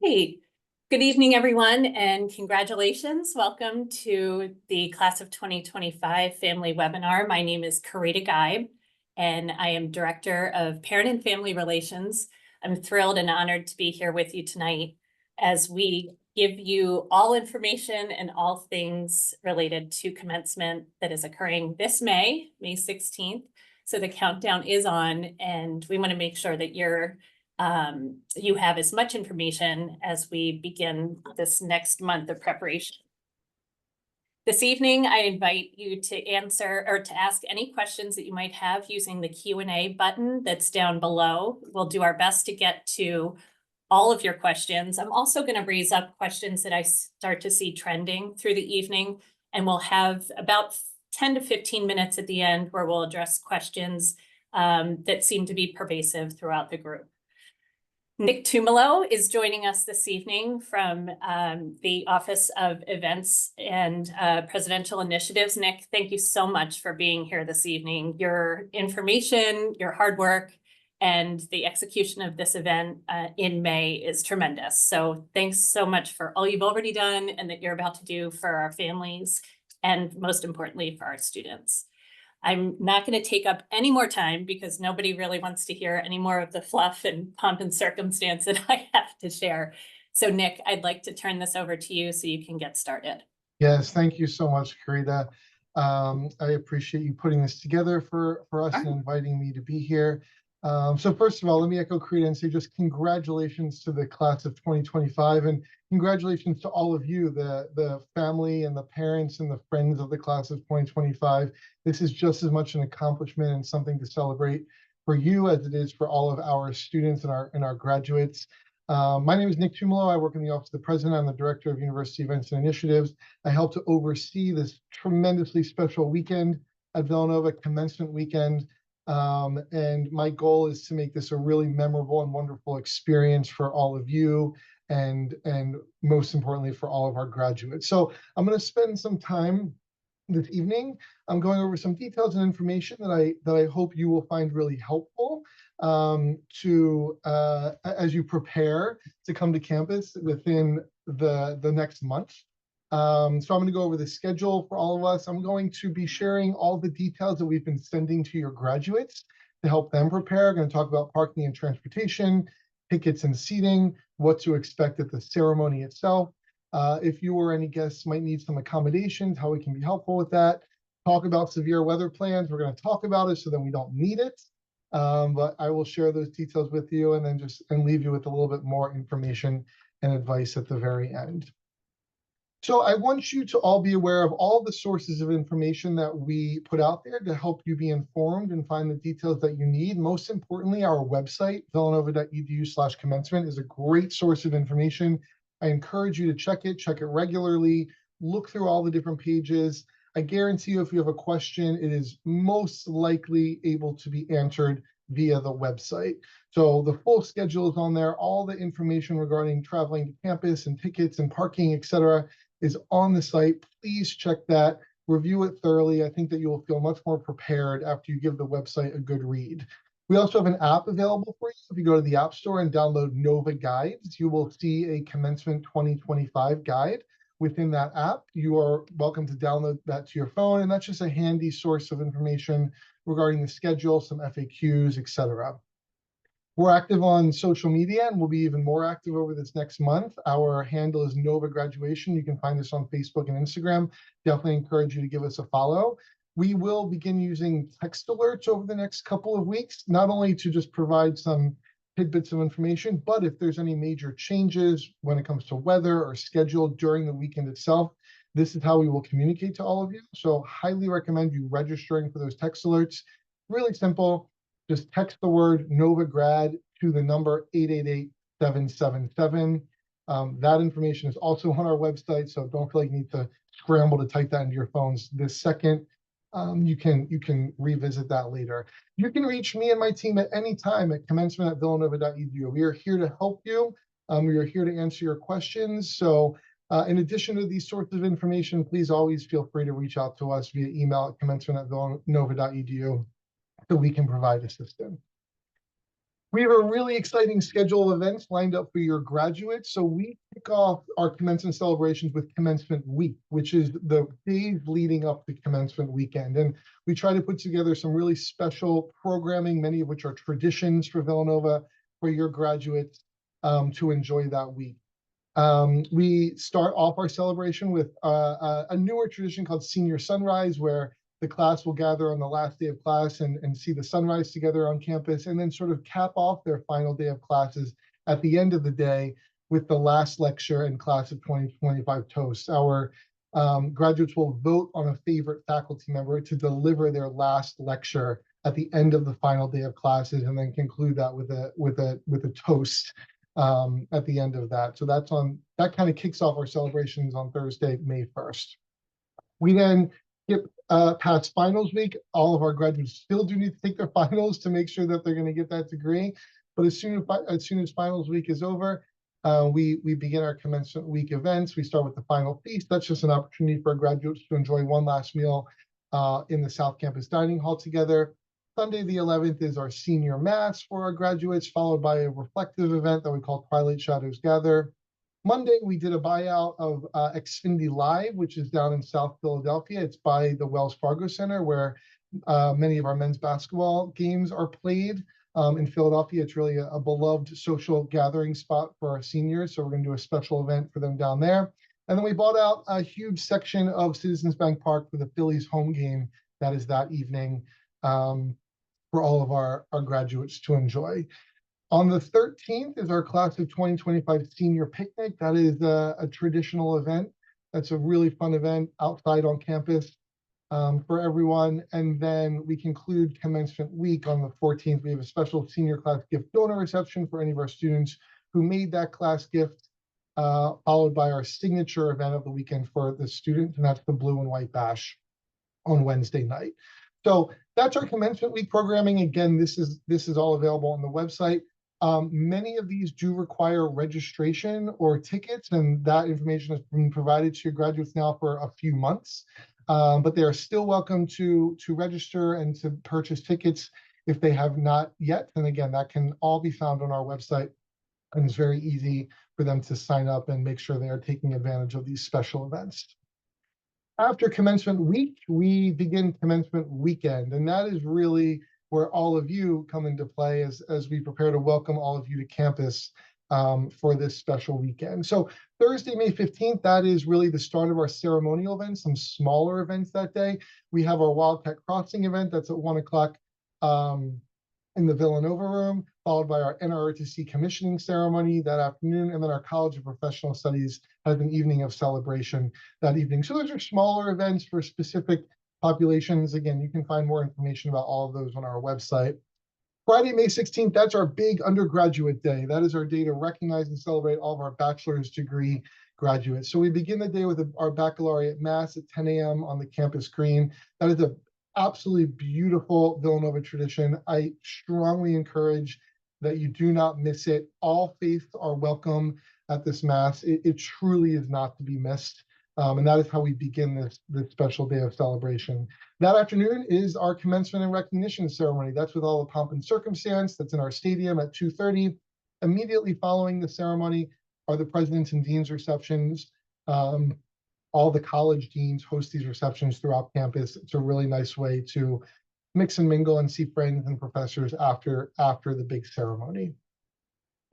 Hey, good evening, everyone, and congratulations. Welcome to the Class of 2025 Family Webinar. My name is Karita Guy, and I am Director of Parent and Family Relations. I'm thrilled and honored to be here with you tonight as we give you all information and all things related to commencement that is occurring this May 16th. So the countdown is on, and we want to make sure that you have as much information as we begin this next month of preparation. This evening, I invite you to answer or to ask any questions that you might have using the Q&A button that's down below. We'll do our best to get to all of your questions. I'm also going to raise up questions that I start to see trending through the evening, and we'll have about 10 to 15 minutes at the end where we'll address questions that seem to be pervasive throughout the group. Nick Tumolo is joining us this evening from the Office of Events and Presidential Initiatives. Nick, thank you so much for being here this evening. Your information, your hard work, and the execution of this event in May is tremendous. So thanks so much for all you've already done and that you're about to do for our families and most importantly for our students. I'm not going to take up any more time because nobody really wants to hear any more of the fluff and pomp and circumstance that I have to share. So Nick, I'd like to turn this over to you so you can get started. Yes, thank you so much, Karita. I appreciate you putting this together for us and inviting me to be here. So first of all, let me echo Karita and say just congratulations to the class of 2025 and congratulations to all of you, the family and the parents and the friends of the class of 2025. This is just as much an accomplishment and something to celebrate for you as it is for all of our students and our graduates. My name is Nick Tumolo. I work in the Office of the President. I'm the Director of University Events and Initiatives. I help to oversee this tremendously special weekend at Villanova, Commencement weekend. And my goal is to make this a really memorable and wonderful experience for all of you and most importantly for all of our graduates. So I'm going to spend some time this evening. I'm going over some details and information that I hope you will find really helpful as you prepare to come to campus within the next month. So I'm going to go over the schedule for all of us. I'm going to be sharing all the details that we've been sending to your graduates to help them prepare. I'm going to talk about parking and transportation, tickets and seating, what to expect at the ceremony itself. If you or any guests might need some accommodations, how we can be helpful with that. Talk about severe weather plans. We're going to talk about it so that we don't need it. But I will share those details with you and then leave you with a little bit more information and advice at the very end. So I want you to all be aware of all the sources of information that we put out there to help you be informed and find the details that you need. Most importantly, our website, villanova.edu/commencement, is a great source of information. I encourage you to check it regularly, look through all the different pages. I guarantee you if you have a question, it is most likely able to be answered via the website. So the full schedule is on there. All the information regarding traveling to campus and tickets and parking, etc., is on the site. Please check that, review it thoroughly. I think that you will feel much more prepared after you give the website a good read. We also have an app available for you. If you go to the App Store and download Nova Guides, you will see a Commencement 2025 guide. Within that app, you are welcome to download that to your phone, and that's just a handy source of information regarding the schedule, some FAQs, etc. We're active on social media and we'll be even more active over this next month. Our handle is Nova Graduation. You can find us on Facebook and Instagram. Definitely encourage you to give us a follow. We will begin using text alerts over the next couple of weeks, not only to just provide some tidbits of information, but if there's any major changes when it comes to weather or schedule during the weekend itself, this is how we will communicate to all of you. So highly recommend you registering for those text alerts. Really simple. Just text the word Nova Grad to the number 888-777. That information is also on our website, so don't feel like you need to scramble to type that into your phones this second. You can revisit that later. You can reach me and my team at any time at commencement@villanova.edu. We are here to help you. We are here to answer your questions. So in addition to these sorts of information, please always feel free to reach out to us via email at commencement@villanova.edu so we can provide assistance. We have a really exciting schedule of events lined up for your graduates. So we kick off our commencement celebrations with commencement week, which is the days leading up to commencement weekend. And we try to put together some really special programming, many of which are traditions for Villanova, for your graduates to enjoy that week. We start off our celebration with a newer tradition called Senior Sunrise, where the class will gather on the last day of class and see the sunrise together on campus, and then sort of cap off their final day of classes at the end of the day with the last lecture and class of 2025 toast. Our graduates will vote on a favorite faculty member to deliver their last lecture at the end of the final day of classes, and then conclude that with a toast at the end of that. So that kind of kicks off our celebrations on Thursday, May 1st. We then get past finals week. All of our graduates still do need to take their finals to make sure that they're going to get that degree. But as soon as finals week is over, we begin our commencement week events. We start with the final feast. That's just an opportunity for our graduates to enjoy one last meal in the South Campus dining hall together. Sunday the 11th is our senior mass for our graduates, followed by a reflective event that we call Twilight Shadows Gather. Monday, we did a buyout of Xfinity Live, which is down in South Philadelphia. It's by the Wells Fargo Center, where many of our men's basketball games are played. In Philadelphia, it's really a beloved social gathering spot for our seniors. So we're going to do a special event for them down there. And then we bought out a huge section of Citizens Bank Park for the Phillies home game that is that evening for all of our graduates to enjoy. On the 13th is our class of 2025 senior picnic. That is a traditional event. That's a really fun event outside on campus for everyone. And then we conclude commencement week on the 14th. We have a special senior class gift donor reception for any of our students who made that class gift, followed by our signature event of the weekend for the students, and that's the blue and white bash on Wednesday night. So that's our commencement week programming. Again, this is all available on the website. Many of these do require registration or tickets, and that information has been provided to your graduates now for a few months. But they are still welcome to register and to purchase tickets if they have not yet. And again, that can all be found on our website, and it's very easy for them to sign up and make sure they are taking advantage of these special events. After commencement week, we begin commencement weekend, and that is really where all of you come into play as we prepare to welcome all of you to campus for this special weekend. So Thursday, May 15th, that is really the start of our ceremonial events, some smaller events that day. We have our Wildcat Crossing event that's at 1 o'clock in the Villanova room, followed by our NROTC commissioning ceremony that afternoon, and then our College of Professional Studies has an evening of celebration that evening. So those are smaller events for specific populations. Again, you can find more information about all of those on our website. Friday, May 16th, that's our big undergraduate day. That is our day to recognize and celebrate all of our bachelor's degree graduates. So we begin the day with our baccalaureate mass at 10 a.m. on the campus green. That is a absolutely beautiful Villanova tradition. I strongly encourage that you do not miss it. All faiths are welcome at this mass. It truly is not to be missed. And that is how we begin this special day of celebration. That afternoon is our commencement and recognition ceremony. That's with all the pomp and circumstance. That's in our stadium at 2:30. Immediately following the ceremony are the president's and dean's receptions. All the college deans host these receptions throughout campus. It's a really nice way to mix and mingle and see friends and professors after the big ceremony.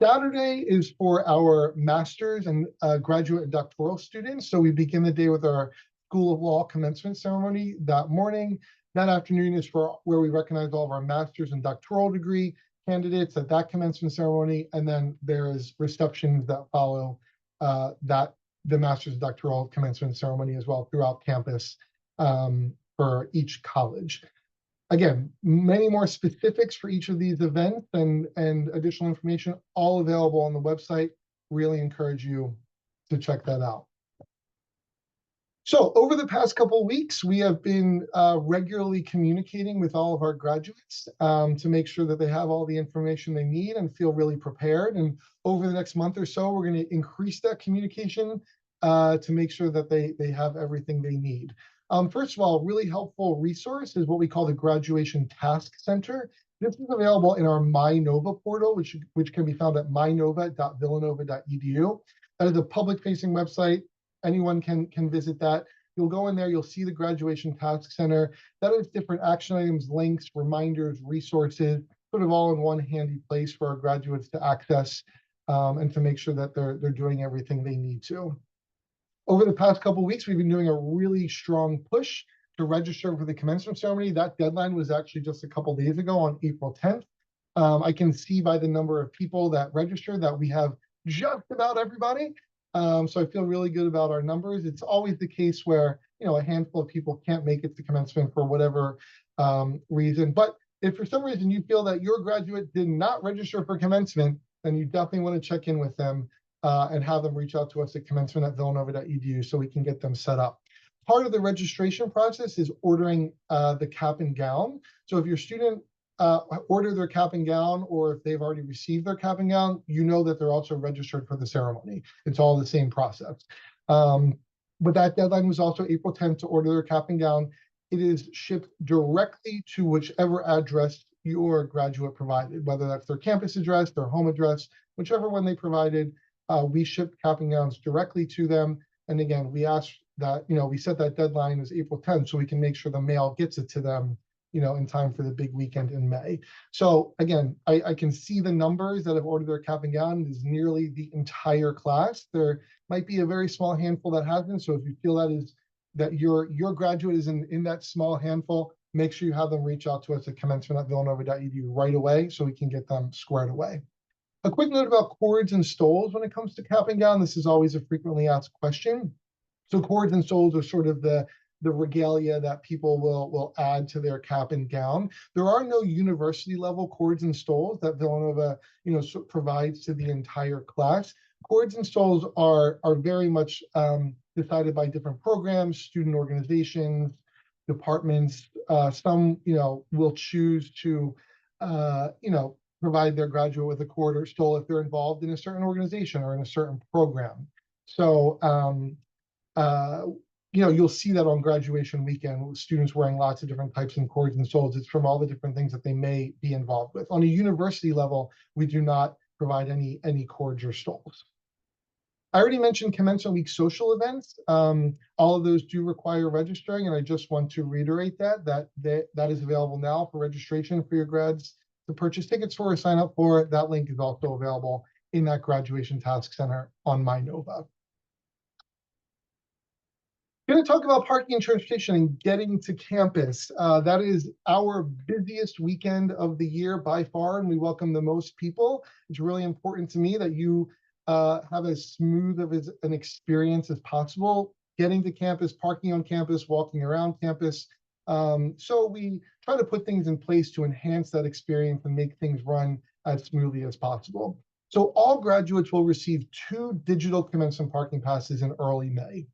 Saturday is for our master's and graduate and doctoral students. So we begin the day with our School of Law commencement ceremony that morning. That afternoon is for where we recognize all of our master's and doctoral degree candidates at that commencement ceremony. And then there is receptions that follow the master's and doctoral commencement ceremony as well throughout campus for each college. Again, many more specifics for each of these events and additional information, all available on the website. Really encourage you to check that out. So over the past couple of weeks, we have been regularly communicating with all of our graduates to make sure that they have all the information they need and feel really prepared. And over the next month or so, we're going to increase that communication to make sure that they have everything they need. First of all, really helpful resource is what we call the Graduation Task Center. This is available in our MyNova portal, which can be found at mynova.villanova.edu. That is a public-facing website. Anyone can visit that. You'll go in there, you'll see the Graduation Task Center. That is different action items, links, reminders, resources, sort of all in one handy place for our graduates to access and to make sure that they're doing everything they need to. Over the past couple of weeks, we've been doing a really strong push to register for the commencement ceremony. That deadline was actually just a couple days ago on April 10th. I can see by the number of people that registered that we have just about everybody. So I feel really good about our numbers. It's always the case where, a handful of people can't make it to commencement for whatever reason. But if for some reason you feel that your graduate did not register for commencement, then you definitely want to check in with them and have them reach out to us at commencement@villanova.edu so we can get them set up. Part of the registration process is ordering the cap and gown. So if your student order their cap and gown, or if they've already received their cap and gown, you know that they're also registered for the ceremony. It's all the same process. But that deadline was also April 10th to order their cap and gown. It is shipped directly to whichever address your graduate provided, whether that's their campus address, their home address, whichever one they provided. We ship cap and gowns directly to them. And again, we ask that, we set that deadline as April 10th so we can make sure the mail gets it to them, in time for the big weekend in May. So again, I can see the numbers that have ordered their cap and gown. It is nearly the entire class. There might be a very small handful that hasn't. So if you feel that your graduate is in that small handful, make sure you have them reach out to us at commencement@villanova.edu right away so we can get them squared away. A quick note about cords and stoles when it comes to cap and gown. This is always a frequently asked question. So cords and stoles are sort of the regalia that people will add to their cap and gown. There are no university level cords and stoles that Villanova, provides to the entire class. Cords and stoles are very much decided by different programs, student organizations, departments. Some, will choose to, provide their graduate with a cord or stole if they're involved in a certain organization or in a certain program. So, you'll see that on graduation weekend with students wearing lots of different types of cords and stoles. It's from all the different things that they may be involved with. On a university level, we do not provide any cords or stoles. I already mentioned commencement week social events. All of those do require registering, and I just want to reiterate that is available now for registration for your grads to purchase tickets for or sign up for. That link is also available in that Graduation Task Center on MyNova. Going to talk about parking and transportation and getting to campus. That is our busiest weekend of the year by far, and we welcome the most people. It's really important to me that you have as smooth of an experience as possible getting to campus, parking on campus, walking around campus. So we try to put things in place to enhance that experience and make things run as smoothly as possible. So all graduates will receive 2 digital commencement parking passes in early May.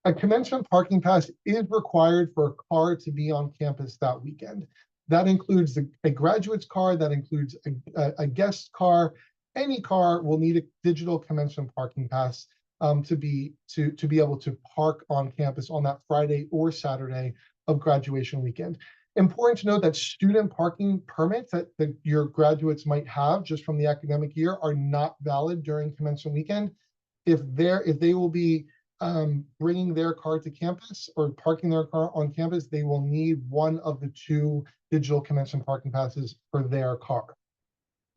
A commencement parking pass is required for a car to be on campus that weekend. That includes a graduate's car, that includes a guest car. Any car will need a digital commencement parking pass to be able to park on campus on that Friday or Saturday of graduation weekend. Important to note that student parking permits that your graduates might have just from the academic year are not valid during commencement weekend. If they will be bringing their car to campus or parking their car on campus, they will need one of the 2 digital commencement parking passes for their car.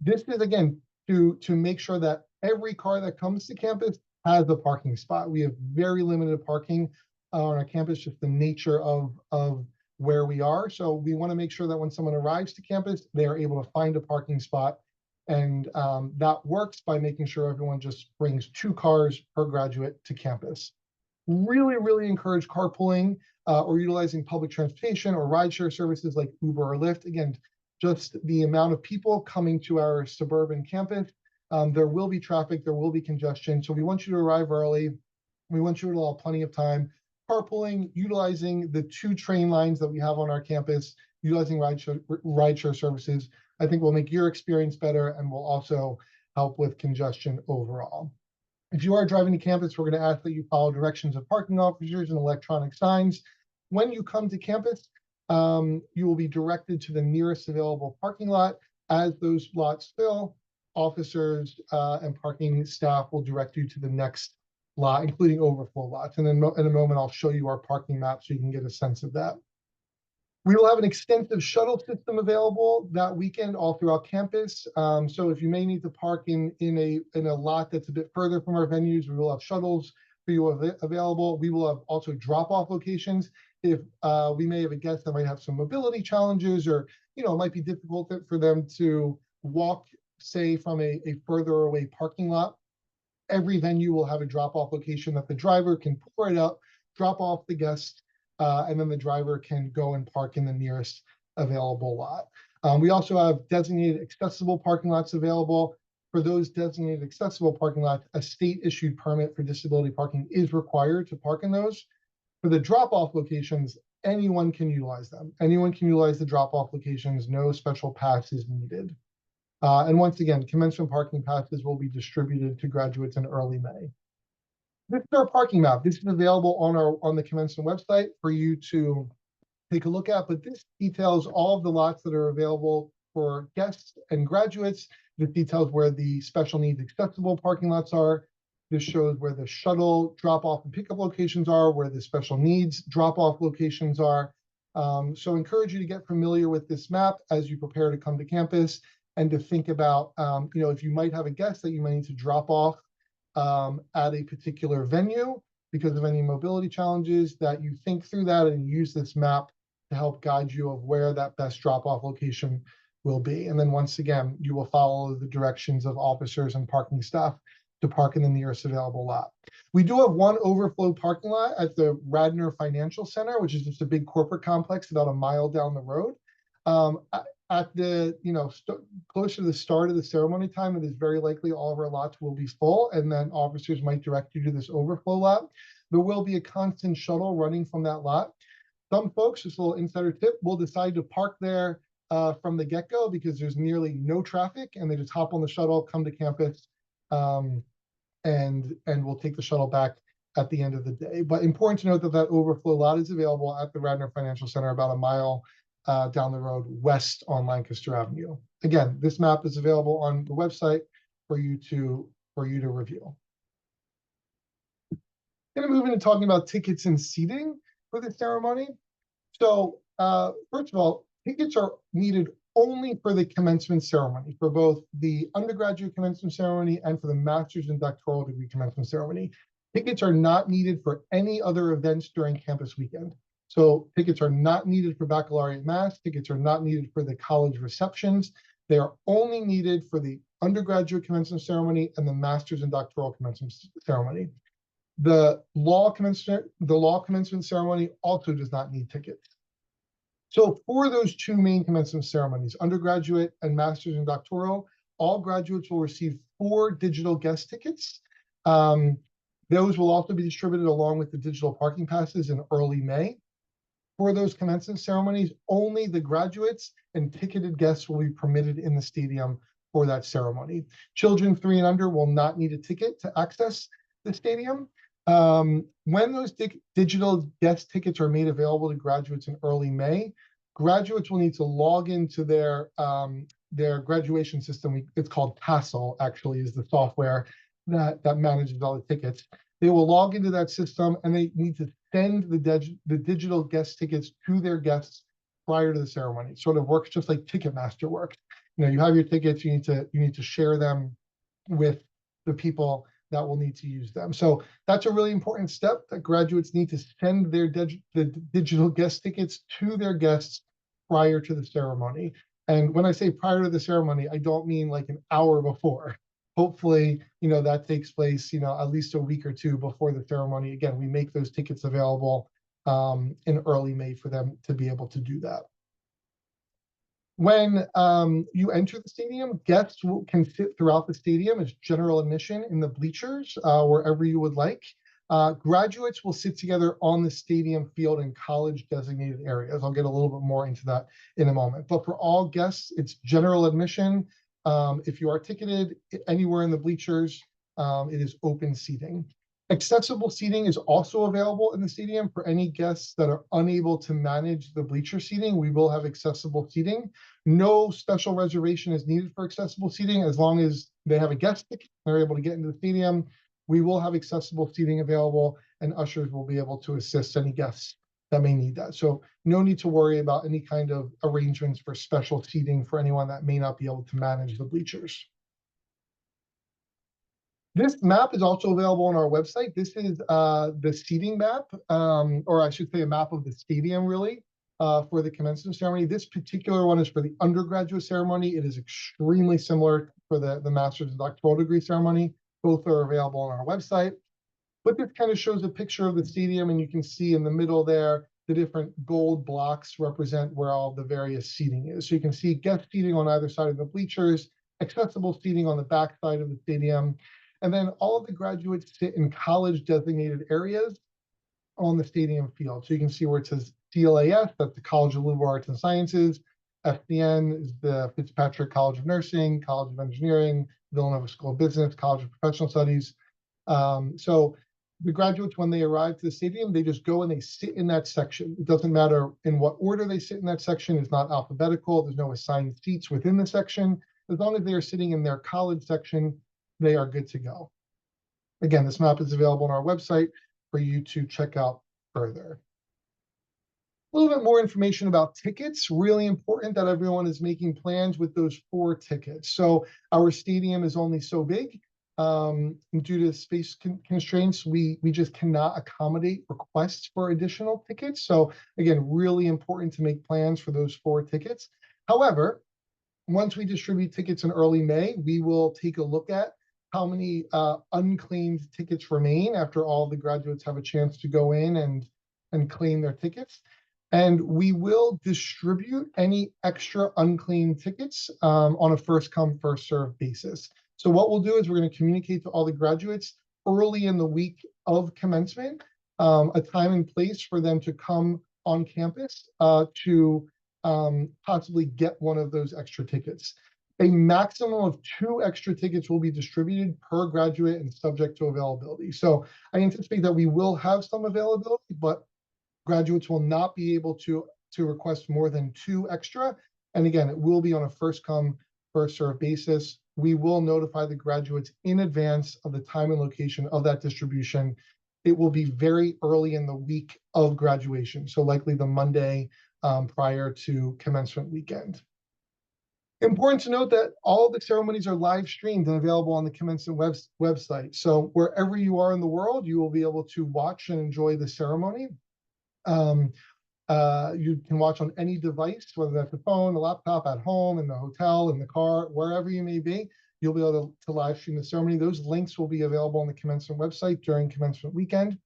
This is, again, to make sure that every car that comes to campus has a parking spot. We have very limited parking on our campus, just the nature of where we are. So we want to make sure that when someone arrives to campus, they are able to find a parking spot. And that works by making sure everyone just brings 2 cars per graduate to campus. Really, really encourage carpooling or utilizing public transportation or rideshare services like Uber or Lyft. Again, just the amount of people coming to our suburban campus. There will be traffic, there will be congestion. So we want you to arrive early. We want you to allow plenty of time. Carpooling, utilizing the 2 train lines that we have on our campus, utilizing rideshare services, I think will make your experience better and will also help with congestion overall. If you are driving to campus, we're going to ask that you follow directions of parking officers and electronic signs. When you come to campus, you will be directed to the nearest available parking lot. As those lots fill, officers and parking staff will direct you to the next lot, including overflow lots. And then in a moment, I'll show you our parking map so you can get a sense of that. We will have an extensive shuttle system available that weekend all throughout campus. So if you may need to park in a lot that's a bit further from our venues, we will have shuttles for you available. We will have also drop-off locations. If we may have a guest that might have some mobility challenges, or it might be difficult for them to walk, say, from a further away parking lot. Every venue will have a drop-off location that the driver can pull right up, drop off the guest, and then the driver can go and park in the nearest available lot. We also have designated accessible parking lots available. For those designated accessible parking lots, a state-issued permit for disability parking is required to park in those. For the drop-off locations, anyone can utilize them. Anyone can utilize the drop-off locations. No special pass is needed. And once again, commencement parking passes will be distributed to graduates in early May. This is our parking map. This is available on the Commencement website for you to take a look at, but this details all of the lots that are available for guests and graduates. This details where the special needs accessible parking lots are. This shows where the shuttle drop-off and pickup locations are, where the special needs drop-off locations are. So encourage you to get familiar with this map as you prepare to come to campus, and to think about, if you might have a guest that you might need to drop off at a particular venue because of any mobility challenges, that you think through that and use this map to help guide you of where that best drop-off location will be. And then once again, you will follow the directions of officers and parking staff to park in the nearest available lot. We do have one overflow parking lot at the Radnor Financial Center, which is just a big corporate complex about a mile down the road. At the, closer to the start of the ceremony time, it is very likely all of our lots will be full, and then officers might direct you to this overflow lot. There will be a constant shuttle running from that lot. Some folks, just a little insider tip, will decide to park there from the get-go because there's nearly no traffic, and they just hop on the shuttle, come to campus, and we'll take the shuttle back at the end of the day. But important to note that overflow lot is available at the Radnor Financial Center, about a mile down the road west on Lancaster Avenue. Again, this map is available on the website for you to review. Going to move into talking about tickets and seating for the ceremony. So first of all, tickets are needed only for the commencement ceremony, for both the undergraduate commencement ceremony and for the master's and doctoral degree commencement ceremony. Tickets are not needed for any other events during campus weekend. So tickets are not needed for baccalaureate mass. Tickets are not needed for the college receptions. They are only needed for the undergraduate commencement ceremony and the master's and doctoral commencement ceremony. The law commencement ceremony also does not need tickets. So for those two main commencement ceremonies, undergraduate and master's and doctoral, all graduates will receive 4 digital guest tickets. Those will also be distributed along with the digital parking passes in early May. For those commencement ceremonies, only the graduates and ticketed guests will be permitted in the stadium for that ceremony. Children 3 and under will not need a ticket to access the stadium. When those digital guest tickets are made available to graduates in early May, graduates will need to log into their graduation system. It's called Tassel, actually, is the software that manages all the tickets. They will log into that system, and they need to send the digital guest tickets to their guests prior to the ceremony. It sort of works just like Ticketmaster works. You have your tickets, you need to share them with the people that will need to use them. So that's a really important step, that graduates need to send their the digital guest tickets to their guests prior to the ceremony. And when I say prior to the ceremony, I don't mean like an hour before. Hopefully, that takes place, at least a week or 2 before the ceremony. Again, we make those tickets available in early May for them to be able to do that. When you enter the stadium, guests can sit throughout the stadium as general admission in the bleachers, wherever you would like. Graduates will sit together on the stadium field in college designated areas. I'll get a little bit more into that in a moment. But for all guests, it's general admission. If you are ticketed anywhere in the bleachers, it is open seating. Accessible seating is also available in the stadium for any guests that are unable to manage the bleacher seating. We will have accessible seating. No special reservation is needed for accessible seating as long as they have a guest ticket, they're able to get into the stadium. We will have accessible seating available, and ushers will be able to assist any guests that may need that. So no need to worry about any kind of arrangements for special seating for anyone that may not be able to manage the bleachers. This map is also available on our website. This is the seating map, or I should say a map of the stadium, really, for the commencement ceremony. This particular one is for the undergraduate ceremony. It is extremely similar for the master's and doctoral degree ceremony. Both are available on our website. But this kind of shows a picture of the stadium, and you can see in the middle there, the different gold blocks represent where all the various seating is. So you can see guest seating on either side of the bleachers, accessible seating on the back side of the stadium. And then all of the graduates sit in college designated areas on the stadium field. So you can see where it says CLAS, that's the College of Liberal Arts and Sciences. FDN is the Fitzpatrick College of Nursing, College of Engineering, Villanova School of Business, College of Professional Studies. So the graduates, when they arrive to the stadium, they just go and they sit in that section. It doesn't matter in what order they sit in that section. It's not alphabetical. There's no assigned seats within the section. As long as they are sitting in their college section, they are good to go. Again, this map is available on our website for you to check out further. A little bit more information about tickets. Really important that everyone is making plans with those 4 tickets. So our stadium is only so big. Due to space constraints, we just cannot accommodate requests for additional tickets. So again, really important to make plans for those 4 tickets. However, once we distribute tickets in early May, we will take a look at how many unclaimed tickets remain after all the graduates have a chance to go in and claim their tickets. And we will distribute any extra unclaimed tickets on a first come, first served basis. So what we'll do is we're going to communicate to all the graduates early in the week of commencement, a time and place for them to come on campus to possibly get one of those extra tickets. A maximum of 2 extra tickets will be distributed per graduate and subject to availability. So I anticipate that we will have some availability, but graduates will not be able to request more than 2 extra. And again, it will be on a first come, first served basis. We will notify the graduates in advance of the time and location of that distribution. It will be very early in the week of graduation, so likely the Monday prior to commencement weekend. Important to note that all of the ceremonies are live streamed and available on the Commencement website. So wherever you are in the world, you will be able to watch and enjoy the ceremony. You can watch on any device, whether that's a phone, a laptop, at home, in the hotel, in the car, wherever you may be. You'll be able to live stream the ceremony. Those links will be available on the Commencement website during Commencement weekend.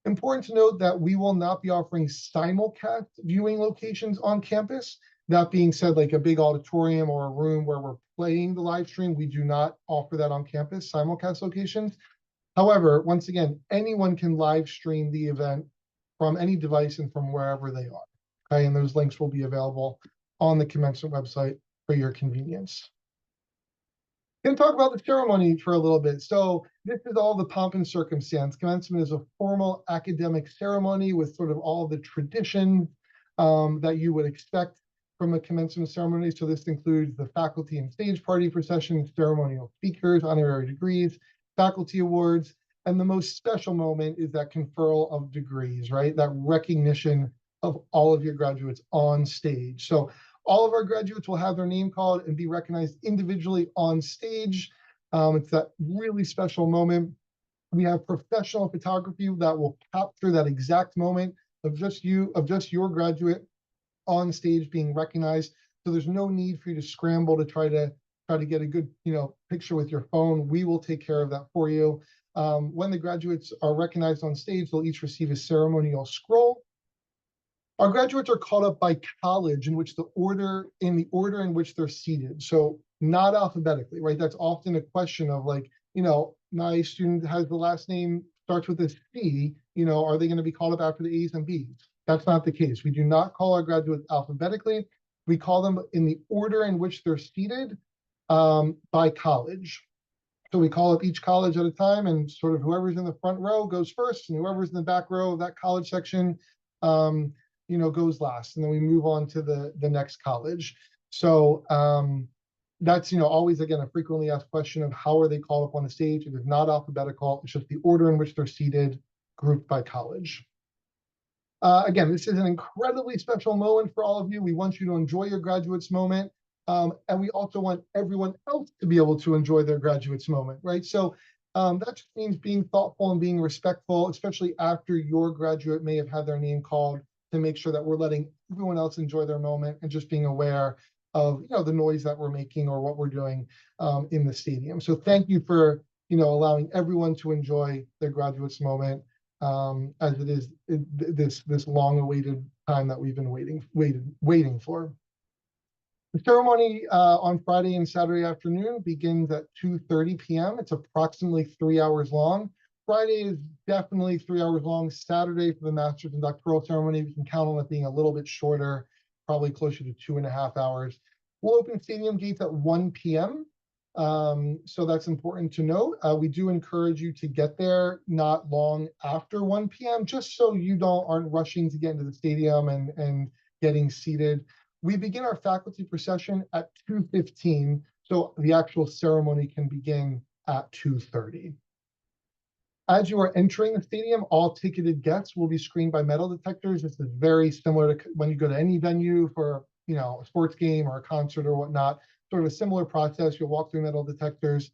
Important to note that we will not be offering simulcast viewing locations on campus. That being said, like a big auditorium or a room where we're playing the live stream, we do not offer that on campus, simulcast locations. However, once again, anyone can live stream the event from any device and from wherever they are. Okay, and those links will be available on the Commencement website for your convenience. Going to talk about the ceremony for a little bit. So this is all the pomp and circumstance. Commencement is a formal academic ceremony with sort of all the tradition that you would expect from a commencement ceremony. So this includes the faculty and stage party procession, ceremonial speakers, honorary degrees, faculty awards, and the most special moment is that conferral of degrees, right? That recognition of all of your graduates on stage. So all of our graduates will have their name called and be recognized individually on stage. It's that really special moment. We have professional photography that will capture that exact moment of just your graduate on stage being recognized. So there's no need for you to scramble to try to get a good, picture with your phone. We will take care of that for you. When the graduates are recognized on stage, they'll each receive a ceremonial scroll. Our graduates are called up by college in the order in which they're seated. So not alphabetically, right? That's often a question of my student has the last name starts with a C, are they going to be called up after the A's and B's? That's not the case. We do not call our graduates alphabetically. We call them in the order in which they're seated by college. So we call up each college at a time, and sort of whoever's in the front row goes first, and whoever's in the back row of that college section, goes last. And then we move on to the next college. So that's, always, again, a frequently asked question of how are they called up on the stage. It is not alphabetical. It's just the order in which they're seated, grouped by college. Again, this is an incredibly special moment for all of you. We want you to enjoy your graduates moment. And we also want everyone else to be able to enjoy their graduates moment, right? So that just means being thoughtful and being respectful, especially after your graduate may have had their name called, to make sure that we're letting everyone else enjoy their moment and just being aware of, the noise that we're making or what we're doing in the stadium. So thank you for, allowing everyone to enjoy their graduates moment. As it is this long-awaited time that we've been waiting for. The ceremony on Friday and Saturday afternoon begins at 2:30 p.m. It's approximately 3 hours long. Friday is definitely 3 hours long. Saturday for the master's and doctoral ceremony, we can count on it being a little bit shorter, probably closer to 2.5 hours. We'll open stadium gates at 1 p.m. So that's important to note. We do encourage you to get there not long after 1 p.m. just so you aren't rushing to get into the stadium and getting seated. We begin our faculty procession at 2:15, so the actual ceremony can begin at 2:30. As you are entering the stadium, all ticketed guests will be screened by metal detectors. This is very similar to when you go to any venue for a sports game or a concert or whatnot. Sort of a similar process. You'll walk through metal detectors.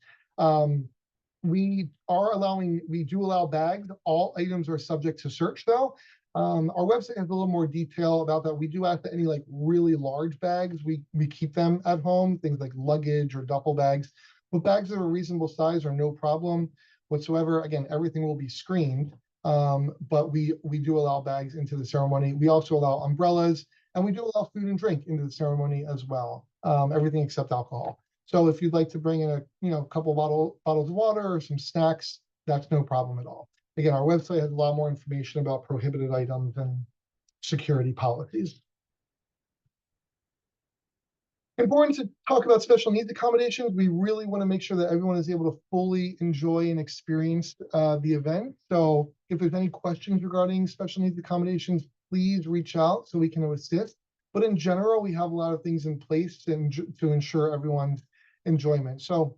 We do allow bags. All items are subject to search though. Our website has a little more detail about that. We do ask that any really large bags, we keep them at home, things like luggage or duffel bags. But bags of a reasonable size are no problem whatsoever. Again, everything will be screened, but we do allow bags into the ceremony. We also allow umbrellas, and we do allow food and drink into the ceremony as well. Everything except alcohol. So if you'd like to bring in a couple bottles of water or some snacks, that's no problem at all. Again, our website has a lot more information about prohibited items and security policies. Important to talk about special needs accommodations. We really want to make sure that everyone is able to fully enjoy and experience the event. So if there's any questions regarding special needs accommodations, please reach out so we can assist. But in general, we have a lot of things in place to ensure everyone's enjoyment. So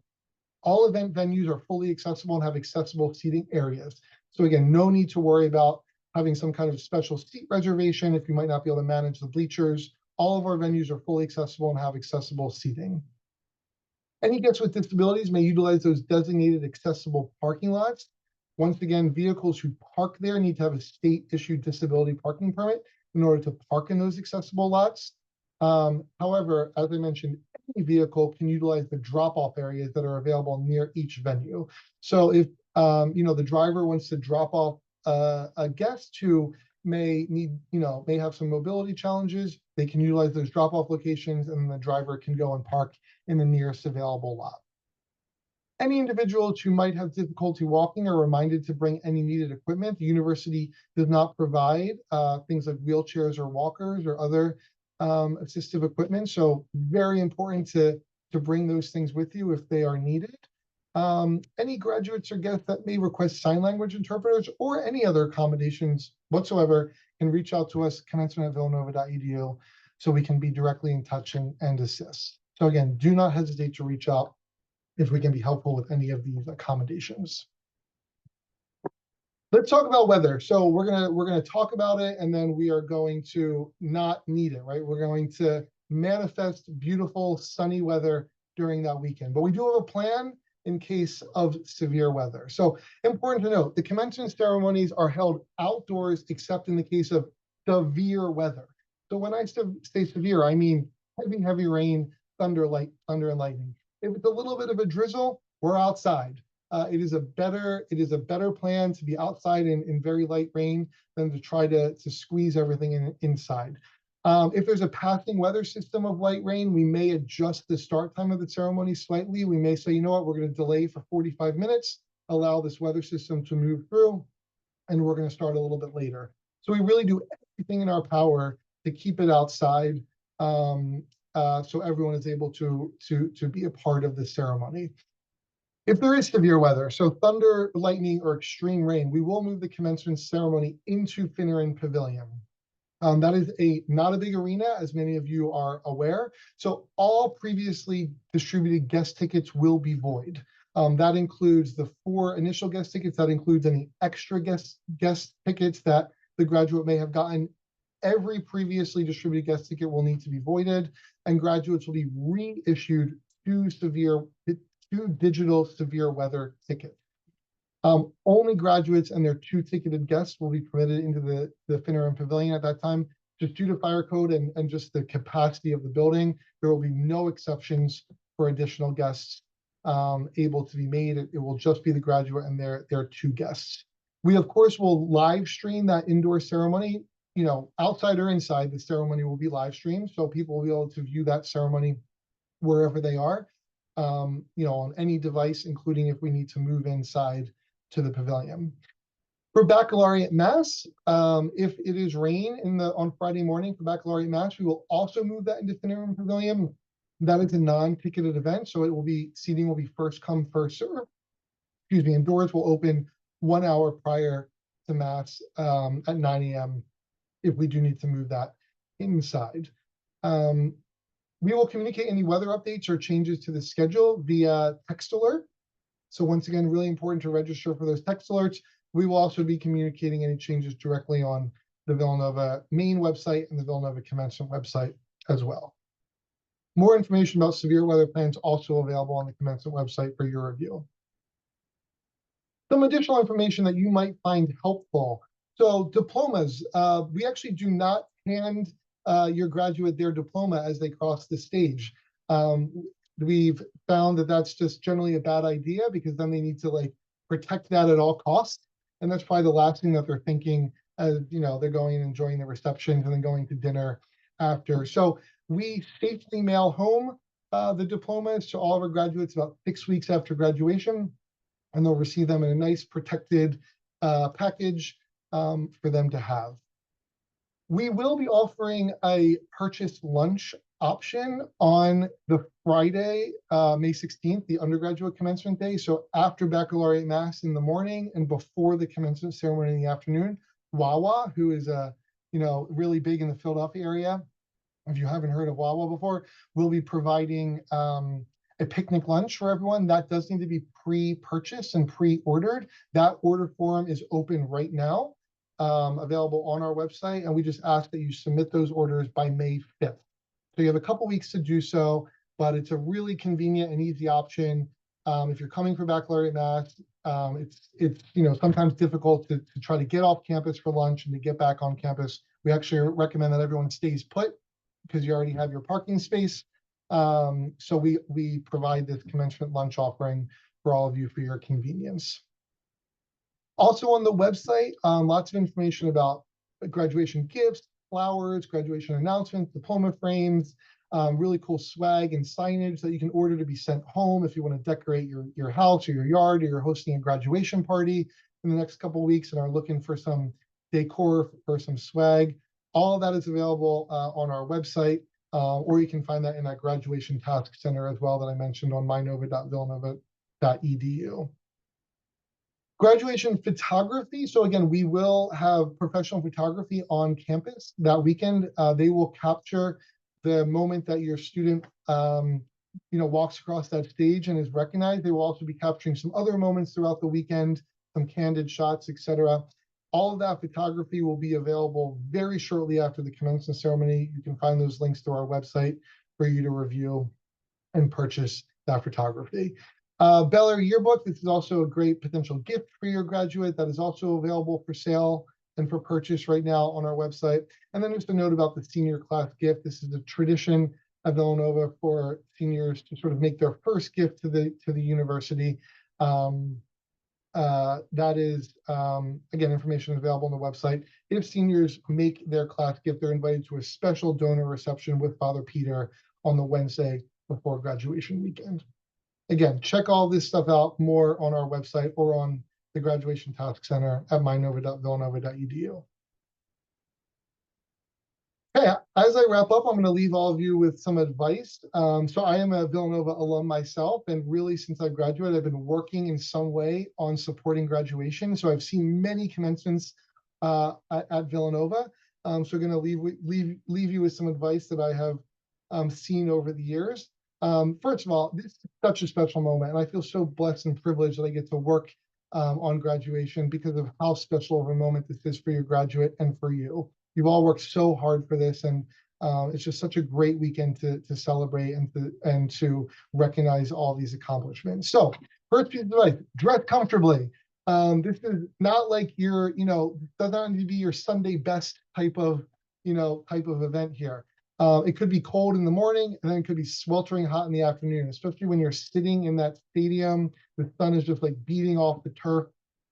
all event venues are fully accessible and have accessible seating areas. So again, no need to worry about having some kind of special seat reservation if you might not be able to manage the bleachers. All of our venues are fully accessible and have accessible seating. Any guests with disabilities may utilize those designated accessible parking lots. Once again, vehicles who park there need to have a state-issued disability parking permit in order to park in those accessible lots. However, as I mentioned, any vehicle can utilize the drop-off areas that are available near each venue. So if the driver wants to drop off a guest who may have some mobility challenges, they can utilize those drop-off locations, and the driver can go and park in the nearest available lot. Any individuals who might have difficulty walking are reminded to bring any needed equipment. The university does not provide things like wheelchairs or walkers or other assistive equipment. So very important to bring those things with you if they are needed. Any graduates or guests that may request sign language interpreters or any other accommodations whatsoever can reach out to us, commencement@villanova.edu, so we can be directly in touch and assist. So again, do not hesitate to reach out if we can be helpful with any of these accommodations. Let's talk about weather. So we're gonna talk about it, and then we are going to not need it, right? We're going to manifest beautiful sunny weather during that weekend. But we do have a plan in case of severe weather. So important to note, the commencement ceremonies are held outdoors except in the case of severe weather. So when I say severe, I mean heavy rain, thunder and lightning. If it's a little bit of a drizzle, we're outside. It is a better plan to be outside in very light rain than to try to squeeze everything inside. If there's a passing weather system of light rain, we may adjust the start time of the ceremony slightly. We may say, you know what, we're going to delay for 45 minutes, allow this weather system to move through, and we're going to start a little bit later. So we really do everything in our power to keep it outside, so everyone is able to be a part of the ceremony. If there is severe weather, so thunder, lightning, or extreme rain, we will move the commencement ceremony into Finneran Pavilion. That is not a big arena, as many of you are aware. So all previously distributed guest tickets will be void. That includes the 4 initial guest tickets. That includes any extra guest tickets that the graduate may have gotten. Every previously distributed guest ticket will need to be voided, and graduates will be reissued 2 digital severe weather tickets. Only graduates and their 2 ticketed guests will be permitted into the Finneran Pavilion at that time. Just due to fire code and just the capacity of the building, there will be no exceptions for additional guests able to be made. It will just be the graduate and their 2 guests. We, of course, will live stream that indoor ceremony. You know, outside or inside, the ceremony will be live streamed, so people will be able to view that ceremony wherever they are, you know, on any device, including if we need to move inside to the pavilion. For baccalaureate mass, if it is rain on Friday morning for baccalaureate mass, we will also move that into Finneran Pavilion. That is a non-ticketed event, so seating will be first come, first serve. Excuse me, and doors will open 1 hour prior to mass at 9 a.m. if we do need to move that inside. We will communicate any weather updates or changes to the schedule via text alert. So once again, really important to register for those text alerts. We will also be communicating any changes directly on the Villanova main website and the Villanova Commencement website as well. More information about severe weather plans also available on the Commencement website for your review. Some additional information that you might find helpful. So diplomas, we actually do not hand your graduate their diploma as they cross the stage. We've found that that's just generally a bad idea, because then they need to like protect that at all costs. And that's probably the last thing that they're thinking as, you know, they're going and enjoying the receptions and then going to dinner after. So we safely mail home the diplomas to all of our graduates about 6 weeks after graduation, and they'll receive them in a nice protected package for them to have. We will be offering a purchase lunch option on the Friday, May 16th, the undergraduate commencement day. So after baccalaureate mass in the morning and before the commencement ceremony in the afternoon, Wawa, who is really big in the Philadelphia area, if you haven't heard of Wawa before, will be providing a picnic lunch for everyone. That does need to be pre-purchased and pre-ordered. That order form is open right now, available on our website, and we just ask that you submit those orders by May 5th. So you have a couple weeks to do so, but it's a really convenient and easy option. If you're coming for baccalaureate mass, it's sometimes difficult to try to get off campus for lunch and to get back on campus. We actually recommend that everyone stays put because you already have your parking space. So we provide this commencement lunch offering for all of you for your convenience. Also on the website, lots of information about graduation gifts, flowers, graduation announcements, diploma frames, really cool swag and signage that you can order to be sent home if you want to decorate your house or your yard, or you're hosting a graduation party in the next couple of weeks and are looking for some decor or some swag. All of that is available on our website, or you can find that in that graduation task center as well that I mentioned on mynova.villanova.edu. Graduation photography. So again, we will have professional photography on campus that weekend. They will capture the moment that your student walks across that stage and is recognized. They will also be capturing some other moments throughout the weekend, some candid shots, etc. All of that photography will be available very shortly after the commencement ceremony. You can find those links to our website for you to review and purchase that photography. Bel Air yearbook. This is also a great potential gift for your graduate that is also available for sale and for purchase right now on our website. And then just a note about the senior class gift. This is a tradition at Villanova for seniors to sort of make their first gift to the university. That is, again, information available on the website. If seniors make their class gift, they're invited to a special donor reception with Father Peter on the Wednesday before graduation weekend. Again, check all this stuff out more on our website or on the Graduation Task Center at mynova.villanova.edu. Hey, as I wrap up, I'm going to leave all of you with some advice. So I am a Villanova alum myself, and really since I've graduated, I've been working in some way on supporting graduation. So I've seen many commencements at Villanova. So I'm going to leave you with some advice that I have seen over the years. First of all, this is such a special moment, and I feel so blessed and privileged that I get to work on graduation because of how special of a moment this is for your graduate and for you. You've all worked so hard for this, and it's just such a great weekend to celebrate and to recognize all these accomplishments. So, first piece of advice: dress comfortably. This is not like your, doesn't need to be your Sunday best type of, type of event here. It could be cold in the morning, and then it could be sweltering hot in the afternoon, especially when you're sitting in that stadium. The sun is just like beating off the turf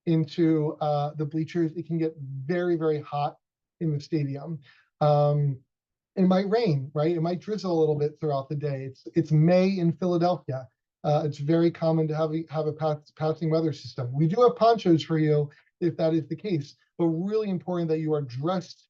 into the bleachers. It can get very, very hot in the stadium. It might rain, right? It might drizzle a little bit throughout the day. It's May in Philadelphia. It's very common to have a passing weather system. We do have ponchos for you if that is the case, but really important that you are dressed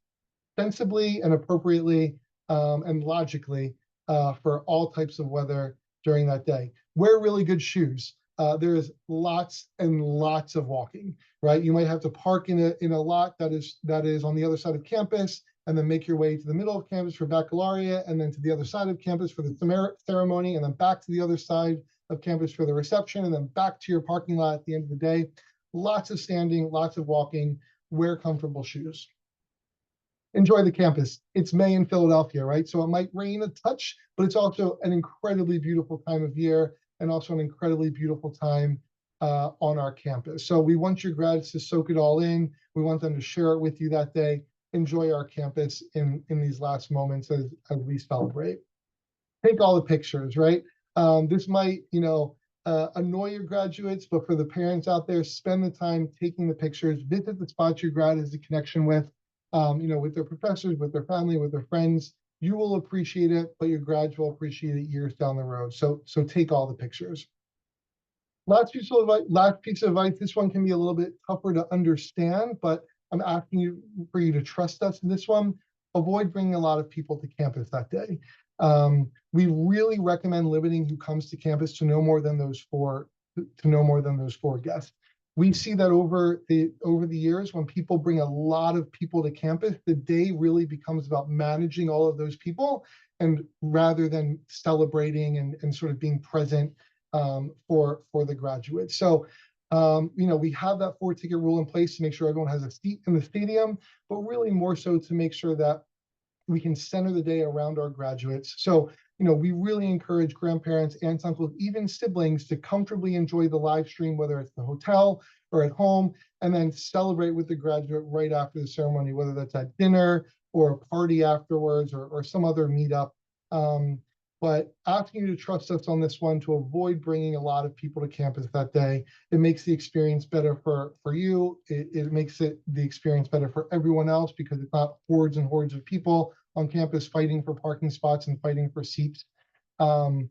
sensibly and appropriately and logically for all types of weather during that day. Wear really good shoes. There is lots and lots of walking, right? You might have to park in a lot that is on the other side of campus, and then make your way to the middle of campus for baccalaureate, and then to the other side of campus for the ceremony, and then back to the other side of campus for the reception, and then back to your parking lot at the end of the day. Lots of standing, lots of walking. Wear comfortable shoes. Enjoy the campus. It's May in Philadelphia, right? So it might rain a touch, but it's also an incredibly beautiful time of year, and also an incredibly beautiful time on our campus. So we want your grads to soak it all in. We want them to share it with you that day. Enjoy our campus in these last moments as we celebrate. Take all the pictures, right? This might, annoy your graduates, but for the parents out there, spend the time taking the pictures. Visit the spots your grad has a connection with. With their professors, with their family, with their friends. You will appreciate it, but your grads will appreciate it years down the road. So take all the pictures. Last piece of advice. This one can be a little bit tougher to understand, but I'm asking for you to trust us in this one. Avoid bringing a lot of people to campus that day. We really recommend limiting who comes to campus to no more than those four guests. We see that over the years, when people bring a lot of people to campus, the day really becomes about managing all of those people, and rather than celebrating and sort of being present for the graduates. So we have that 4-ticket rule in place to make sure everyone has a seat in the stadium, but really more so to make sure that we can center the day around our graduates. So, we really encourage grandparents, aunts, uncles, even siblings to comfortably enjoy the live stream, whether it's the hotel or at home, and then celebrate with the graduate right after the ceremony, whether that's at dinner or a party afterwards or some other meetup. But asking you to trust us on this one to avoid bringing a lot of people to campus that day. It makes the experience better for you. It makes the experience better for everyone else, because it's not hordes and hordes of people on campus fighting for parking spots and fighting for seats. You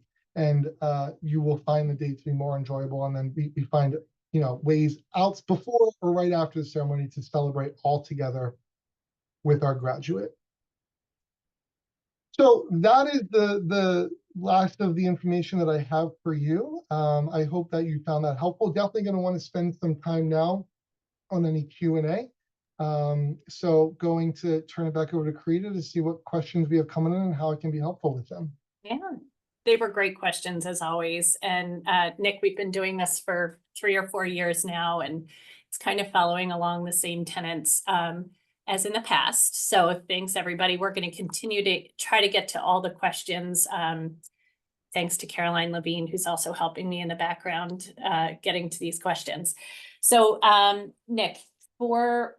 will find the day to be more enjoyable. And then we find, ways out before or right after the ceremony to celebrate all together with our graduate. So that is the last of the information that I have for you. I hope that you found that helpful. Definitely going to want to spend some time now on any Q&A. So going to turn it back over to Karita to see what questions we have coming in and how I can be helpful with them. Yeah, they were great questions as always. And Nick, we've been doing this for 3 or 4 years now, and it's kind of following along the same tenets as in the past. So thanks everybody. We're going to continue to try to get to all the questions. Thanks to Caroline Levine, who's also helping me in the background getting to these questions. So Nick, for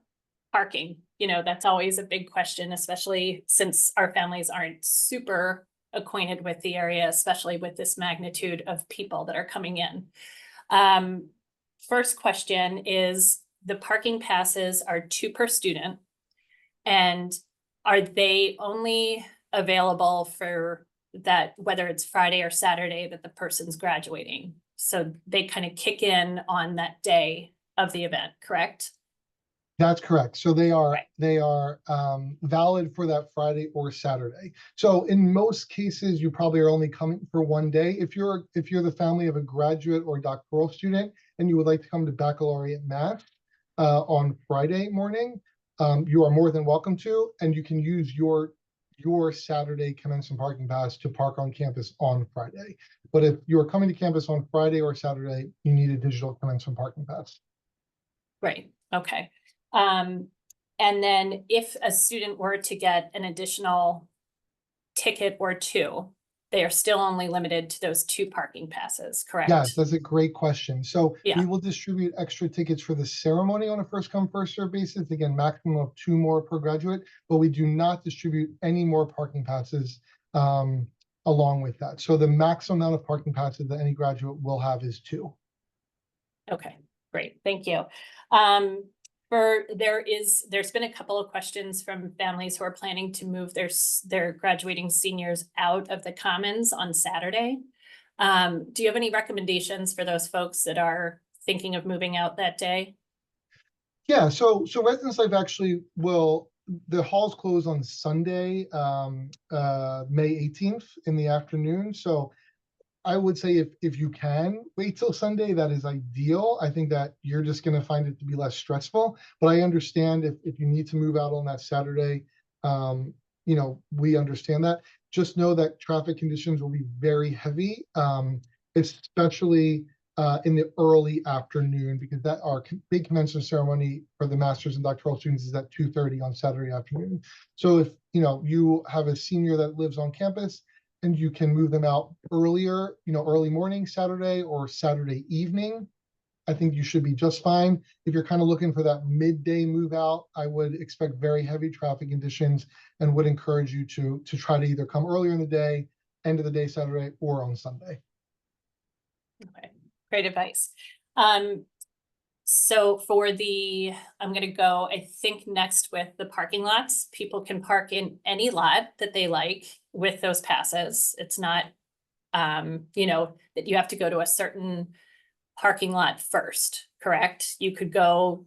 parking, that's always a big question, especially since our families aren't super acquainted with the area, especially with this magnitude of people that are coming in. First question is, the parking passes are 2 per student, and are they only available for that, whether it's Friday or Saturday that the person's graduating? So they kind of kick in on that day of the event, correct? That's correct. So they are Right. valid for that Friday or Saturday. So in most cases, you probably are only coming for one day. If you're the family of a graduate or doctoral student and you would like to come to baccalaureate math on Friday morning, you are more than welcome to, and you can use your Saturday commencement parking pass to park on campus on Friday. But if you're coming to campus on Friday or Saturday, you need a digital commencement parking pass. Right, okay. Um, and then if a student were to get an additional ticket or two, they are still only limited to those 2 parking passes, Yes, correct? that's a great question. So Yeah, we will distribute extra tickets for the ceremony on a first come, first served basis. Again, maximum of 2 more per graduate, but we do not distribute any more parking passes along with that. So the maximum amount of parking passes that any graduate will have is 2. okay, great, thank you. There's been a couple of questions from families who are planning to move their graduating seniors out of the Commons on Saturday. Do you have any recommendations for those folks that are thinking of moving out that day? Yeah, so Residence Life actually will, the halls close on Sunday, May 18th in the afternoon. So I would say if you can wait till Sunday, that is ideal. I think that you're just going to find it to be less stressful. But I understand if you need to move out on that Saturday, we understand that. Just know that traffic conditions will be very heavy, especially in the early afternoon, because that our big commencement ceremony for the master's and doctoral students is at 2:30 on Saturday afternoon. So if you have a senior that lives on campus, and you can move them out earlier, early morning Saturday or Saturday evening, I think you should be just fine. If you're kind of looking for that midday move out, I would expect very heavy traffic conditions and would encourage you to try to either come earlier in the day, end of the day Saturday, or on Sunday. Okay, great advice. So I'm gonna go, I think next with the parking lots, people can park in any lot that they like with those passes. It's not, that you have to go to a certain parking lot first, correct? You could go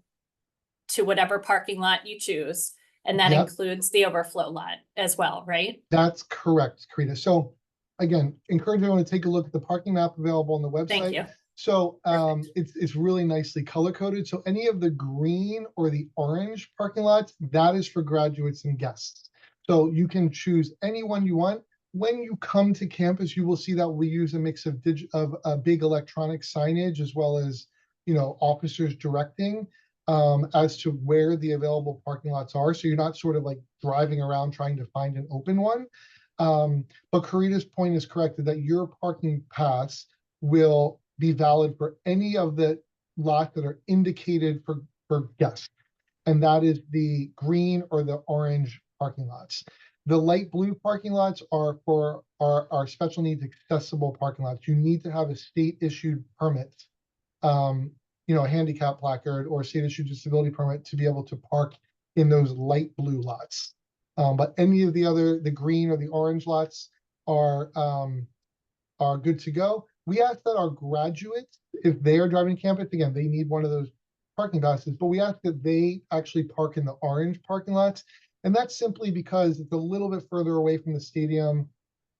to whatever parking lot you choose, and that Yep, includes the overflow lot as well, right? that's correct, Karita. So again, encourage everyone to take a look at the parking map available on the Thank website. you. So Perfect. it's really nicely color coded. So any of the green or the orange parking lots, that is for graduates and guests. So you can choose any one you want. When you come to campus, you will see that we use a mix of big electronic signage as well as officers directing as to where the available parking lots are. So you're not sort of like driving around trying to find an open one. But Karita's point is correct that your parking pass will be valid for any of the lots that are indicated for guests. And that is the green or the orange parking lots. The light blue parking lots are for our special needs accessible parking lots. You need to have a state issued permit, a handicap placard or a state issued disability permit to be able to park in those light blue lots. But any of the green or the orange lots are good to go. We ask that our graduates, if they are driving campus, again, they need one of those parking passes, but we ask that they actually park in the orange parking lots. And that's simply because it's a little bit further away from the stadium.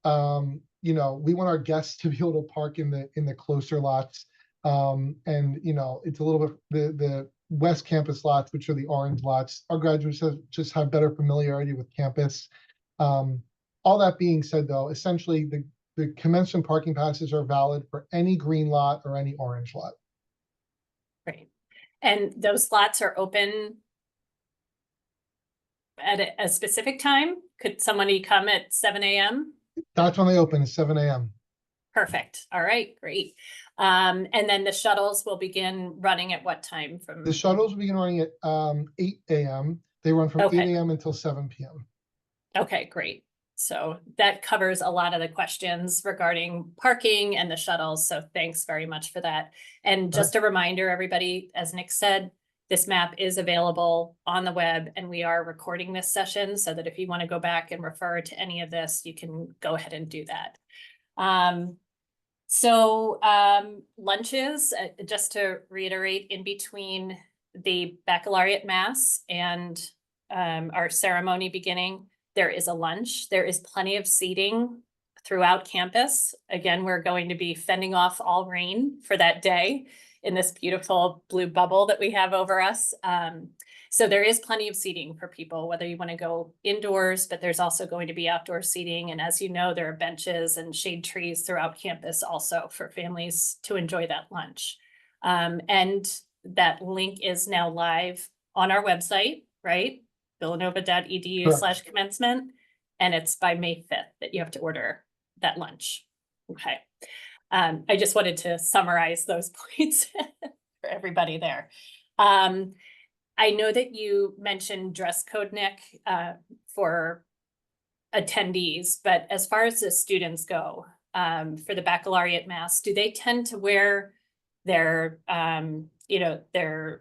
We want our guests to be able to park in the closer lots. It's a little bit the West Campus lots, which are the orange lots. Our graduates just have better familiarity with campus. All that being said, though, essentially the commencement parking passes are valid for any green lot or any orange lot. Great. And those slots are open at a specific time? Could somebody come at 7 a.m.? That's when they open, is 7 a.m. Perfect. All right, great. And then the shuttles will begin running at what time The from? shuttles begin running at 8 a.m. They run from 8 Okay, a.m. until 7 p.m. okay, great. So that covers a lot of the questions regarding parking and the shuttles. So thanks very much for that. And just a reminder, everybody, as Nick said, this map is available on the web and we are recording this session so that if you want to go back and refer to any of this, you can go ahead and do that. Lunches, just to reiterate, in between the baccalaureate mass and our ceremony beginning, there is a lunch. There is plenty of seating throughout campus. Again, we're going to be fending off all rain for that day in this beautiful blue bubble that we have over us. So there is plenty of seating for people, whether you want to go indoors, but there's also going to be outdoor seating. And as you know, there are benches and shade trees throughout campus also for families to enjoy that lunch. And that link is now live on our website, right? Correct. villanova.edu/commencement. And it's by May 5th that you have to order that lunch. Okay. I just wanted to summarize those points for everybody there. I know that you mentioned dress code, Nick, for attendees, but as far as the students go, for the baccalaureate mass, do they tend to wear their, their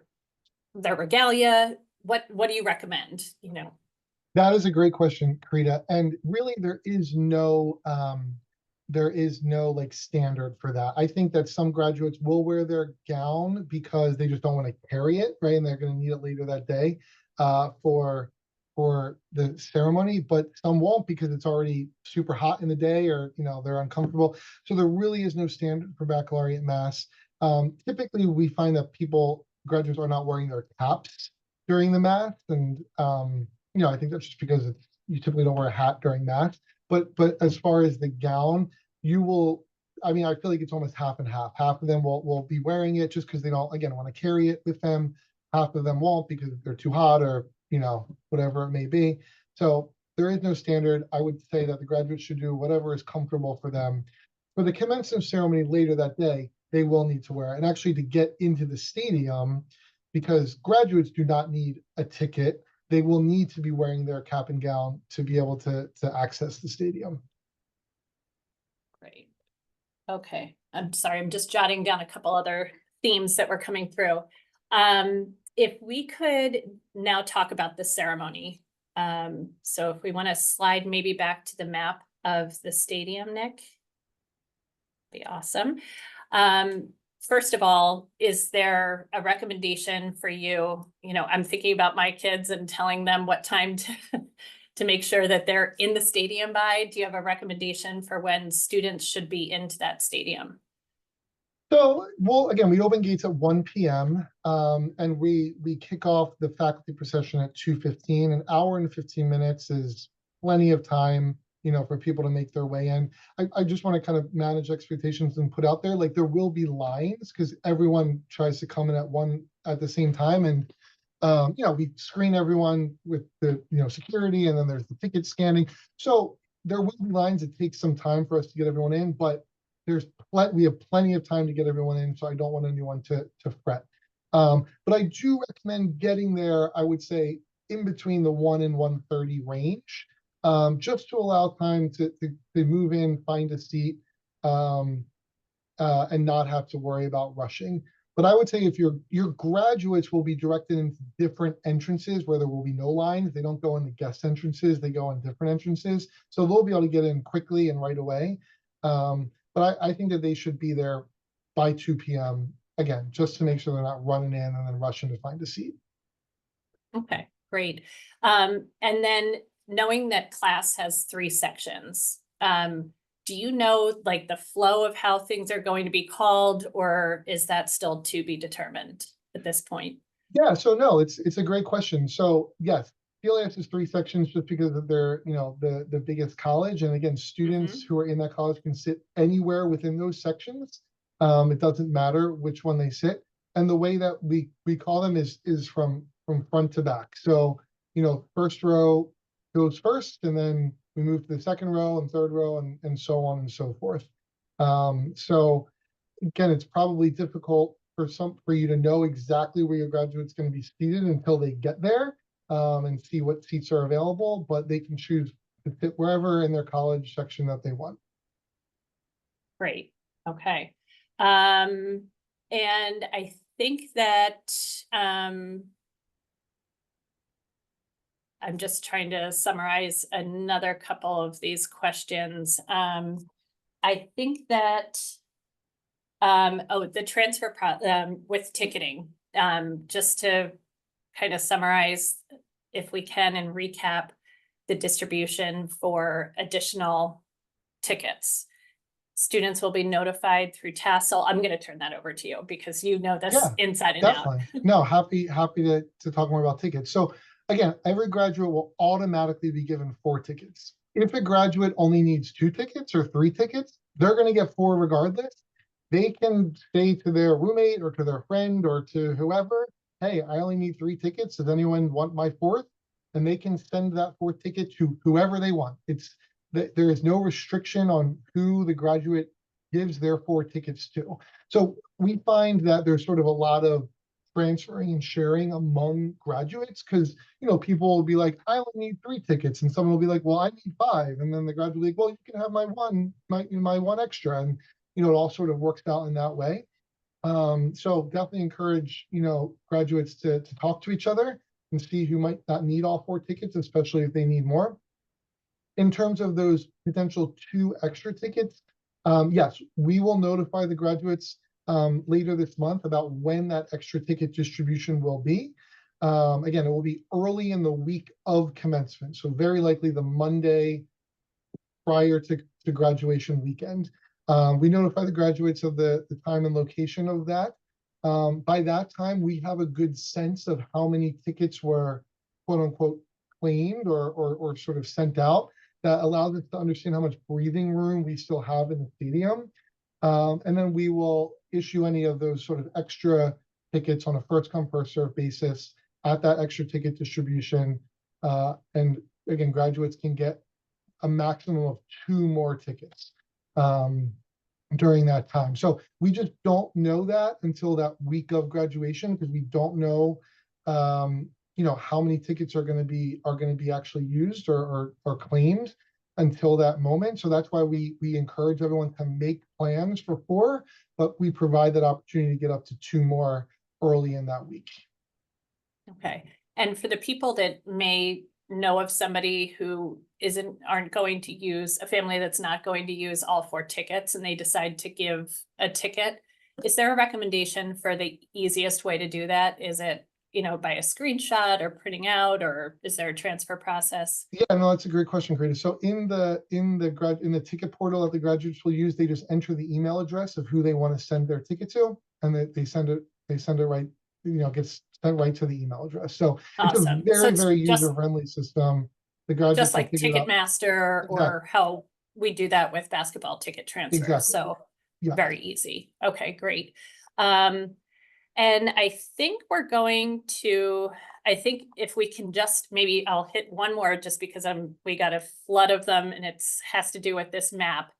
regalia? What do you recommend? That is a great question, Karita. And really, there is no like standard for that. I think that some graduates will wear their gown because they just don't want to carry it, right? And they're going to need it later that day for the ceremony, but some won't because it's already super hot in the day, or they're uncomfortable. So there really is no standard for baccalaureate mass. Typically, we find that graduates are not wearing their caps during the mass, and I think that's just because you typically don't wear a hat during mass. But as far as the gown, I feel like it's almost half and half. Half of them will be wearing it just because they don't, again, want to carry it with them. Half of them won't because they're too hot, or whatever it may be. So there is no standard. I would say that the graduates should do whatever is comfortable for them. For the commencement ceremony later that day, they will need to wear it. And actually, to get into the stadium, because graduates do not need a ticket, they will need to be wearing their cap and gown to be able to access the stadium. Great. Okay. I'm sorry. I'm just jotting down a couple other themes that were coming through. If we could now talk about the ceremony. So if we want to slide maybe back to the map of the stadium, Nick, be awesome. First of all, is there a recommendation for you? I'm thinking about my kids and telling them what time to make sure that they're in the stadium by. Do you have a recommendation for when students should be into that stadium? So, again, we open gates at 1 p.m. And we kick off the faculty procession at 2:15. An hour and 15 minutes is plenty of time, for people to make their way in. I just want to kind of manage expectations and put out there, like, there will be lines because everyone tries to come in at the same time. And, we screen everyone with the, security, and then there's the ticket scanning. So there will be lines. It takes some time for us to get everyone in, but we have plenty of time to get everyone in, so I don't want anyone to fret. But I do recommend getting there, I would say, in between the 1 and 1:30 range, just to allow time to move in, find a seat, and not have to worry about rushing. But I would say if your graduates will be directed into different entrances where there will be no lines. They don't go in the guest entrances, they go in different entrances. So they'll be able to get in quickly and right away. But I think that they should be there by 2 p.m. again, just to make sure they're not running in and then rushing to find a seat. Okay, great. And then knowing that class has 3 sections, do you know like the flow of how things are going to be called, or is that still to be determined at this point? Yeah, so no, it's a great question. So yes, PLAS is 3 sections just because of their, the biggest college. And again, students who are in that college can sit anywhere within those sections. It doesn't matter which one they sit. And the way that we call them is from front to back. So, first row goes first, and then we move to the second row and third row, and so on and so forth. So again, it's probably difficult for you to know exactly where your graduate's going to be seated until they get there, and see what seats are available, but they can choose to fit wherever in their college section that they want. Great. Okay. And I think that I'm just trying to summarize another couple of these questions. I think that the transfer with ticketing. just to kind of summarize, if we can, and recap the distribution for additional tickets. Students will be notified through Tassel. I'm going to turn that over to you because you know this Yeah, inside and out. definitely. No, happy to talk more about tickets. So again, every graduate will automatically be given 4 tickets. If a graduate only needs 2 tickets or 3 tickets, they're going to get 4 regardless. They can say to their roommate or to their friend or to whoever, hey, I only need 3 tickets. Does anyone want my 4th? And they can send that 4th ticket to whoever they want. It's there is no restriction on who the graduate gives their 4 tickets to. So we find that there's sort of a lot of transferring and sharing among graduates because, people will be like, I only need 3 tickets. And someone will be like, well, I need 5. And then the graduate will be like, well, you can have my one extra. And, it all sort of works out in that way. So definitely encourage, graduates to talk to each other and see who might not need all 4 tickets, especially if they need more. In terms of those potential 2 extra tickets, yes, we will notify the graduates later this month about when that extra ticket distribution will be. Again, it will be early in the week of commencement, so very likely the Monday prior to graduation weekend. We notify the graduates of the time and location of that. By that time, we have a good sense of how many tickets were quote unquote claimed or sort of sent out. That allows us to understand how much breathing room we still have in the stadium. And then we will issue any of those sort of extra tickets on a first come, first served basis at that extra ticket distribution. And again, graduates can get a maximum of 2 more tickets during that time. So we just don't know that until that week of graduation because we don't know how many tickets are going to be actually used or claimed until that moment. So that's why we encourage everyone to make plans for 4, but we provide that opportunity to get up to 2 more early in that week. Okay. And for the people that may know of somebody who aren't going to use, a family that's not going to use all 4 tickets and they decide to give a ticket, is there a recommendation for the easiest way to do that? Is it by a screenshot or printing out, or is there a transfer process? Yeah, no, that's a great question, Greta. So in the ticket portal that the graduates will use, they just enter the email address of who they want to send their ticket to, and they send it right, gets sent right to the email address. So Awesome. it's a very, it's very user-friendly system. The graduates just like will figure it out. Ticketmaster or how we do that with basketball ticket transfer. Exactly. So Yeah. very easy. Okay, great. And I think if we can just, maybe I'll hit one more just because we got a flood of them and has to do with this map.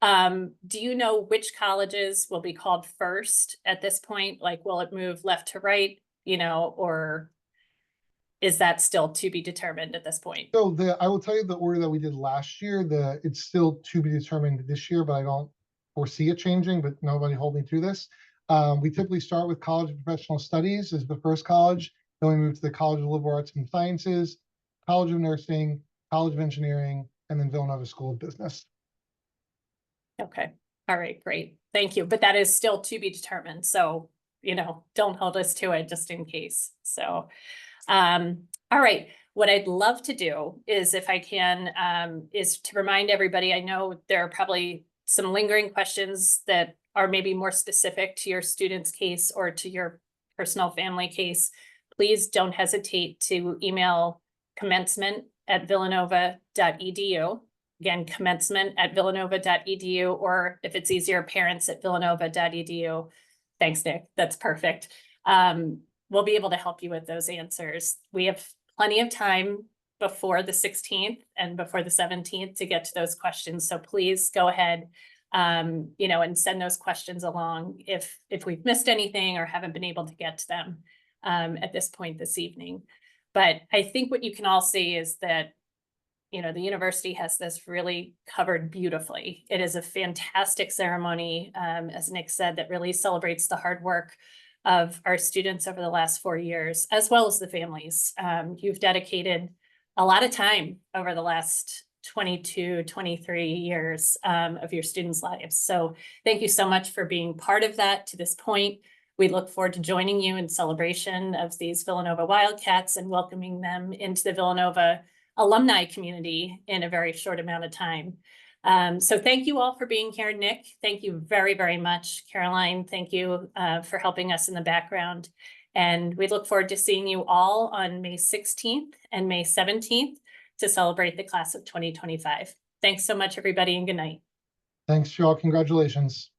Do you know which colleges will be called first at this point? Like, will it move left to right, or is that still to be determined at this point? So I will tell you the order that we did last year, it's still to be determined this year, but I don't foresee it changing, but nobody hold me to this. We typically start with College of Professional Studies as the first college. Then we move to the College of Liberal Arts and Sciences, College of Nursing, College of Engineering, and then Villanova School of Business. Okay. All right, great. Thank you. But that is still to be determined. So, don't hold us to it just in case. So, all right. What I'd love to do is, if I can, is to remind everybody, I know there are probably some lingering questions that are maybe more specific to your student's case or to your personal family case. Please don't hesitate to email commencement@villanova.edu. Again, commencement@villanova.edu, or if it's easier, parents@villanova.edu. Thanks, Nick. That's perfect. We'll be able to help you with those answers. We have plenty of time before the 16th and before the 17th to get to those questions. So please go ahead, and send those questions along if we've missed anything or haven't been able to get to them at this point this evening. But I think what you can all see is that the university has this really covered beautifully. It is a fantastic ceremony, as Nick said, that really celebrates the hard work of our students over the last 4 years, as well as the families. You've dedicated a lot of time over the last 22, 23 years of your students' lives. So thank you so much for being part of that to this point. We look forward to joining you in celebration of these Villanova Wildcats and welcoming them into the Villanova alumni community in a very short amount of time. So thank you all for being here. Nick, thank you very, very much. Caroline, thank you for helping us in the background. And we look forward to seeing you all on May 16th and May 17th to celebrate the class of 2025. Thanks so much, everybody, and good night. Thanks, y'all. Congratulations.